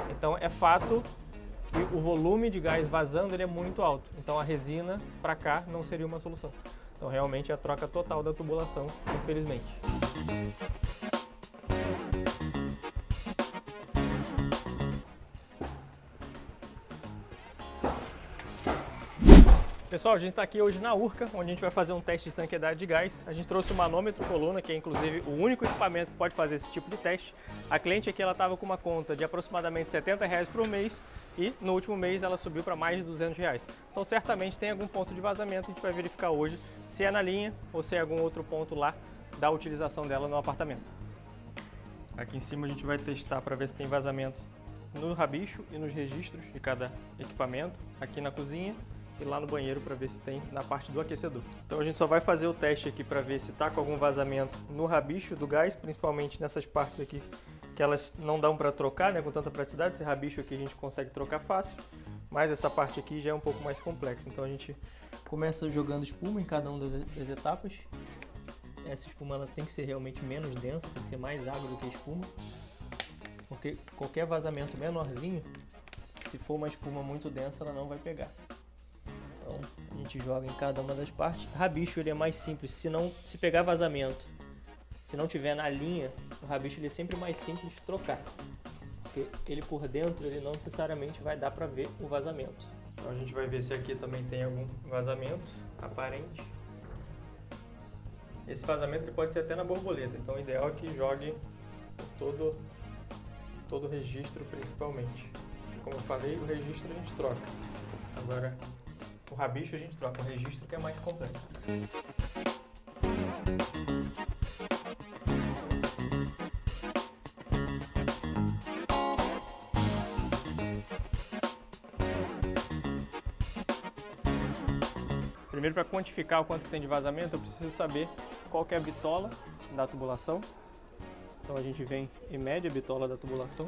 Então é fato que o volume de gás vazando ele é muito alto. Então a resina para cá não seria uma solução. Então realmente é a troca total da tubulação, infelizmente. Pessoal, a gente está aqui hoje na Urca, onde a gente vai fazer um teste de estanqueidade de gás. A gente trouxe o manômetro coluna, que é inclusive o único equipamento que pode fazer esse tipo de teste. A cliente aqui ela estava com uma conta de aproximadamente R$70 por mês e no último mês ela subiu para mais de R$200. Então certamente tem algum ponto de vazamento, a gente vai verificar hoje se é na linha ou se é algum outro ponto lá da utilização dela no apartamento. Aqui em cima a gente vai testar para ver se tem vazamentos no rabicho e nos registros de cada equipamento. Aqui na cozinha e lá no banheiro para ver se tem na parte do aquecedor. Então a gente só vai fazer o teste aqui para ver se está com algum vazamento no rabicho do gás, principalmente nessas partes aqui que elas não dão para trocar, né, com tanta praticidade. Esse rabicho aqui a gente consegue trocar fácil, mas essa parte aqui já é um pouco mais complexa. Então a gente começa jogando espuma em cada uma das etapas. Essa espuma ela tem que ser realmente menos densa, tem que ser mais água do que espuma, porque qualquer vazamento menorzinho, se for uma espuma muito densa, ela não vai pegar. Então a gente joga em cada uma das partes. Rabicho ele é mais simples, se pegar vazamento, se não tiver na linha, o rabicho ele é sempre mais simples de trocar, porque ele por dentro ele não necessariamente vai dar para ver o vazamento. Então a gente vai ver se aqui também tem algum vazamento aparente. Esse vazamento ele pode ser até na borboleta, então o ideal é que jogue por todo o registro principalmente. Como eu falei, o registro a gente troca. Agora o rabicho a gente troca, o registro que é mais complexo. Primeiro, para quantificar o quanto que tem de vazamento, eu preciso saber qual que é a bitola da tubulação. Então a gente vem e mede a bitola da tubulação.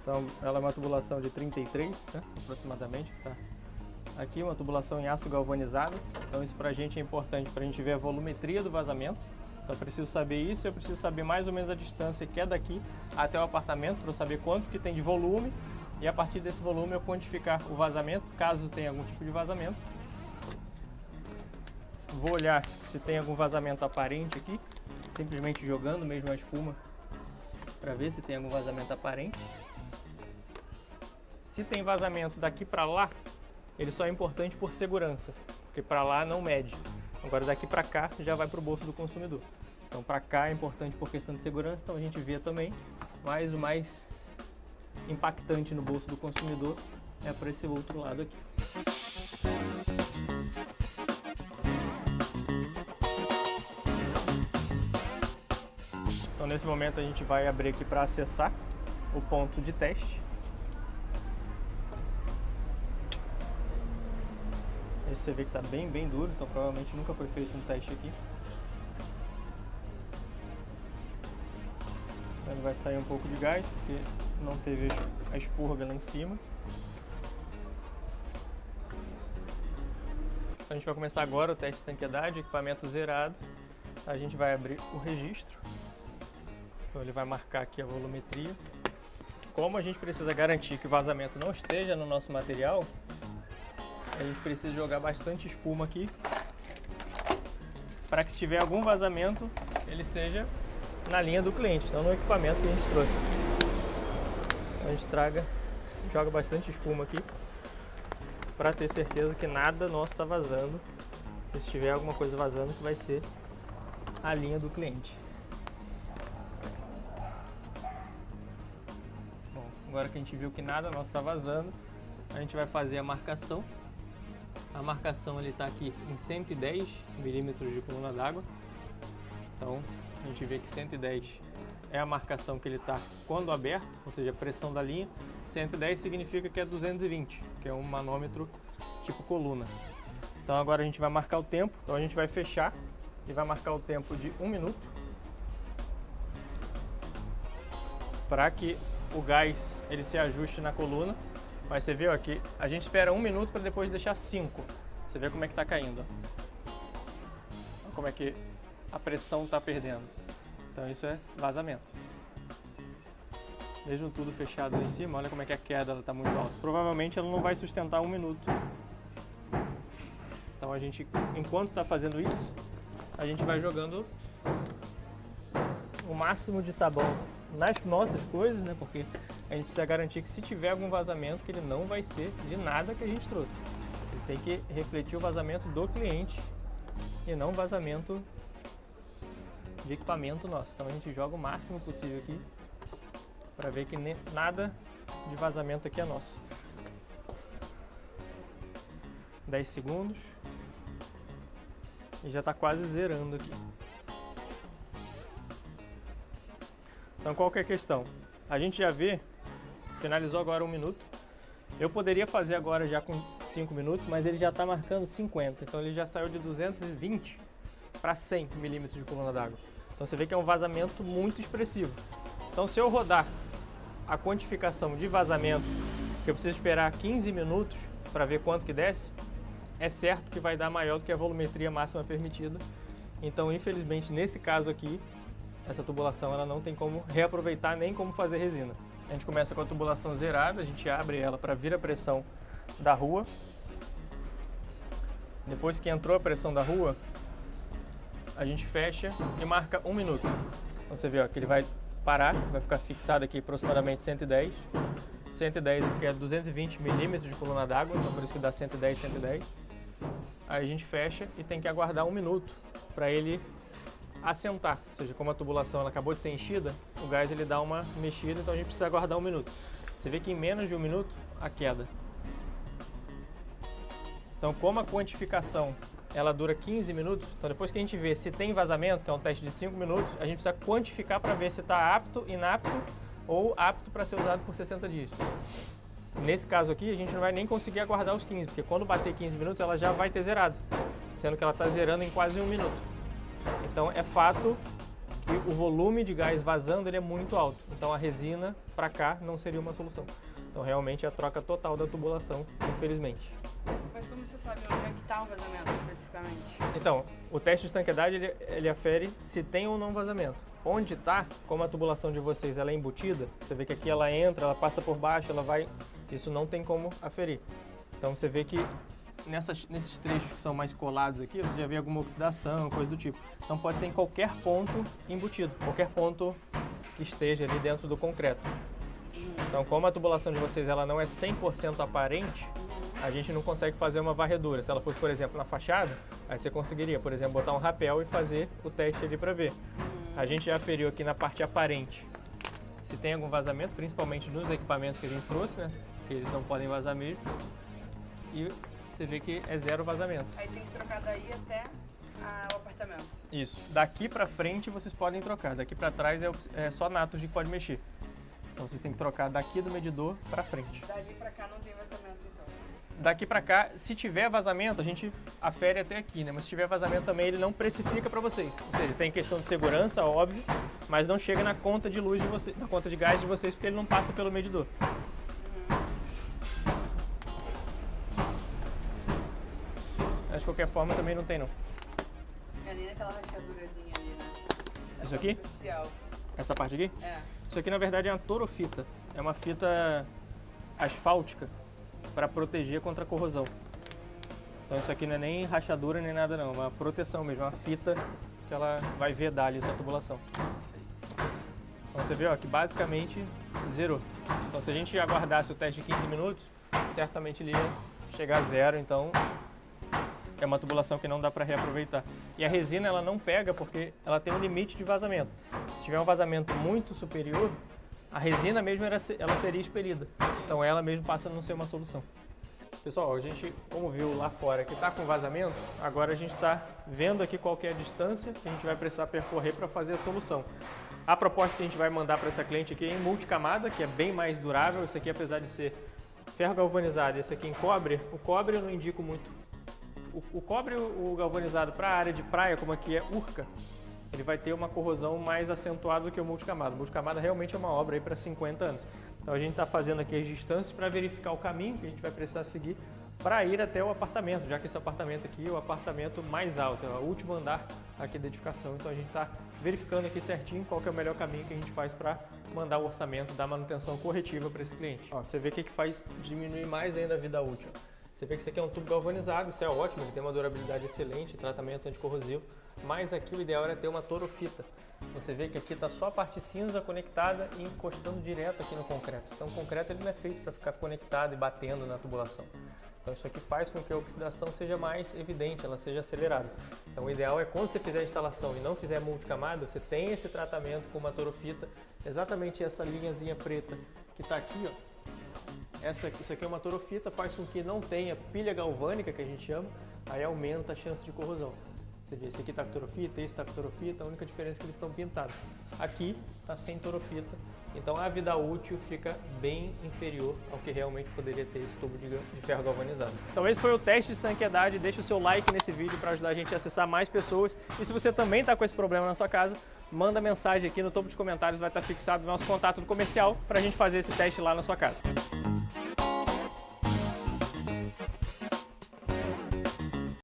Então ela é uma tubulação de 33, né, aproximadamente, que está aqui, uma tubulação em aço galvanizado. Então isso pra gente é importante para a gente ver a volumetria do vazamento. Então eu preciso saber isso, eu preciso saber mais ou menos a distância que é daqui até o apartamento, para eu saber quanto que tem de volume e a partir desse volume eu quantificar o vazamento, caso tenha algum tipo de vazamento. Vou olhar se tem algum vazamento aparente aqui, simplesmente jogando mesmo a espuma para ver se tem algum vazamento aparente. Se tem vazamento daqui para lá, ele só é importante por segurança, porque para lá não mede. Agora daqui para cá já vai para o bolso do consumidor. Então para cá é importante por questão de segurança, então a gente vê também, mas o mais impactante no bolso do consumidor é para esse outro lado aqui. Então nesse momento a gente vai abrir aqui para acessar o ponto de teste. Esse você vê que está bem duro, então provavelmente nunca foi feito um teste aqui. Então ele vai sair um pouco de gás, porque não teve a expurga lá em cima. Então a gente vai começar agora o teste de estanqueidade, equipamento zerado. A gente vai abrir o registro. Então ele vai marcar aqui a volumetria. Como a gente precisa garantir que o vazamento não esteja no nosso material, a gente precisa jogar bastante espuma aqui para que se tiver algum vazamento ele seja na linha do cliente, não no equipamento que a gente trouxe. Então a gente joga bastante espuma aqui para ter certeza que nada nosso está vazando. E se tiver alguma coisa vazando, que vai ser a linha do cliente. Bom, agora que a gente viu que nada nosso está vazando, a gente vai fazer a marcação. A marcação está aqui em 110 milímetros de coluna d'água. Então a gente vê que 110 é a marcação que ele está quando aberto, ou seja, a pressão da linha. 110 significa que é 220, que é um manômetro tipo coluna. Então agora a gente vai marcar o tempo. Então a gente vai fechar e vai marcar o tempo de 1 minuto para que o gás ele se ajuste na coluna. Mas você viu aqui, a gente espera 1 minuto para depois deixar 5. Você vê como é que está caindo. Olha como é que a pressão está perdendo. Então isso é vazamento. Mesmo tudo fechado ali em cima, olha como é que a queda está muito alta. Provavelmente ela não vai sustentar 1 minuto. Então a gente, enquanto está fazendo isso, a gente vai jogando o máximo de sabão nas nossas coisas, né? Porque a gente precisa garantir que se tiver algum vazamento, que ele não vai ser de nada que a gente trouxe. Ele tem que refletir o vazamento do cliente e não vazamento de equipamento nosso. Então a gente joga o máximo possível aqui para ver que nada de vazamento aqui é nosso. 10 segundos e já está quase zerando aqui. Então qual que é a questão? A gente já vê, finalizou agora 1 minuto. Eu poderia fazer agora já com 5 minutos, mas ele já está marcando 50. Então ele já saiu de 220 para 100 milímetros de coluna d'água. Então você vê que é um vazamento muito expressivo. Então se eu rodar a quantificação de vazamento, que eu preciso esperar 15 minutos para ver quanto que desce, é certo que vai dar maior do que a volumetria máxima permitida. Então infelizmente nesse caso aqui, essa tubulação ela não tem como reaproveitar nem como fazer resina. A gente começa com a tubulação zerada, a gente abre ela para vir a pressão da rua. Depois que entrou a pressão da rua, a gente fecha e marca 1 minuto. Então você vê ó, que ele vai parar, vai ficar fixado aqui aproximadamente 110. 110 porque é 220 milímetros de coluna d'água, então por isso que dá 110, 110. Aí a gente fecha e tem que aguardar 1 minuto para ele assentar, ou seja, como a tubulação ela acabou de ser enchida, o gás ele dá uma mexida, então a gente precisa aguardar 1 minuto. Você vê que em menos de 1 minuto, a queda. Então, como a quantificação ela dura 15 minutos, então depois que a gente vê se tem vazamento, que é um teste de 5 minutos, a gente precisa quantificar para ver se está apto, inapto ou apto para ser usado por 60 dias. Nesse caso aqui, a gente não vai nem conseguir aguardar os 15, porque quando bater 15 minutos, ela já vai ter zerado, sendo que ela está zerando em quase 1 minuto. Então é fato que o volume de gás vazando ele é muito alto, então a resina para cá não seria uma solução. Então realmente é a troca total da tubulação, infelizmente. Mas como você sabe onde é que está o vazamento especificamente? Então, o teste de estanqueidade ele afere se tem ou não vazamento. Onde está, como a tubulação de vocês ela é embutida, você vê que aqui ela entra, ela passa por baixo, ela vai, isso não tem como aferir. Então você vê que nesses trechos que são mais colados aqui, você já vê alguma oxidação, coisa do tipo. Então pode ser em qualquer ponto embutido, qualquer ponto que esteja ali dentro do concreto. Então como a tubulação de vocês ela não é 100% aparente, a gente não consegue fazer uma varredura. Se ela fosse, por exemplo, na fachada, aí você conseguiria, por exemplo, botar um rapel e fazer o teste ali para ver. A gente já aferiu aqui na parte aparente se tem algum vazamento, principalmente nos equipamentos que a gente trouxe, né? Que eles não podem vazar mesmo. E você vê que é 0 vazamento. Aí tem que trocar daí até o apartamento. Isso. Daqui pra frente vocês podem trocar. Daqui pra trás é só Naturgy que pode mexer. Então vocês têm que trocar daqui do medidor pra frente. Dali pra cá não tem vazamento então? Daqui pra cá, se tiver vazamento, a gente afere até aqui, né? Mas se tiver vazamento também, ele não precifica pra vocês. Ou seja, tem questão de segurança, óbvio, mas não chega na conta de luz de vocês, na conta de gás de vocês, porque ele não passa pelo medidor. Mas de qualquer forma também não tem não. É nem naquela rachadurazinha ali, né? Isso aqui? Superficial. Essa parte aqui? É. Isso aqui na verdade é uma torofita. É uma fita asfáltica para proteger contra a corrosão. Então isso aqui não é nem rachadura nem nada não, é uma proteção mesmo, uma fita que ela vai vedar ali essa tubulação. Então você vê ó, que basicamente zerou. Então se a gente aguardasse o teste de 15 minutos, certamente ele ia chegar a 0, então é uma tubulação que não dá para reaproveitar. E a resina ela não pega porque ela tem um limite de vazamento. Se tiver um vazamento muito superior, a resina mesmo ela seria expelida. Então ela mesmo passa a não ser uma solução. Pessoal, a gente, como viu lá fora que está com vazamento, agora a gente está vendo aqui qual que é a distância que a gente vai precisar percorrer para fazer a solução. A proposta que a gente vai mandar para essa cliente aqui é em multicamada, que é bem mais durável. Esse aqui, apesar de ser ferro galvanizado, esse aqui em cobre, o cobre eu não indico muito. O cobre, o galvanizado para a área de praia, como aqui é Urca, ele vai ter uma corrosão mais acentuada do que o multicamada. O multicamada realmente é uma obra aí para 50 anos. Então a gente está fazendo aqui as distâncias para verificar o caminho que a gente vai precisar seguir para ir até o apartamento, já que esse apartamento aqui é o apartamento mais alto, é o último andar aqui da edificação. Então a gente está verificando aqui certinho qual que é o melhor caminho que a gente faz para mandar o orçamento da manutenção corretiva para esse cliente. Ó, você vê o que faz diminuir mais ainda a vida útil. Você vê que isso aqui é um tubo galvanizado, isso é ótimo, ele tem uma durabilidade excelente, tratamento anticorrosivo, mas aqui o ideal era ter uma torofita. Você vê que aqui está só a parte cinza conectada e encostando direto aqui no concreto. Então o concreto ele não é feito para ficar conectado e batendo na tubulação. Então isso aqui faz com que a oxidação seja mais evidente, ela seja acelerada. Então o ideal é quando você fizer a instalação e não fizer multicamada, você tem esse tratamento com uma torofita, exatamente essa linhazinha preta que está aqui, ó. Isso aqui é uma torofita, faz com que não tenha pilha galvânica, que a gente chama, aí aumenta a chance de corrosão. Você vê, esse aqui está com torofita, esse está com torofita, a única diferença é que eles estão pintados. Aqui está sem torofita, então a vida útil fica bem inferior ao que realmente poderia ter esse tubo de ferro galvanizado. Então esse foi o teste de estanqueidade, deixa o seu like nesse vídeo para ajudar a gente a acessar mais pessoas. E se você também está com esse problema na sua casa, manda mensagem aqui no topo dos comentários, vai estar fixado o nosso contato do comercial para a gente fazer esse teste lá na sua casa.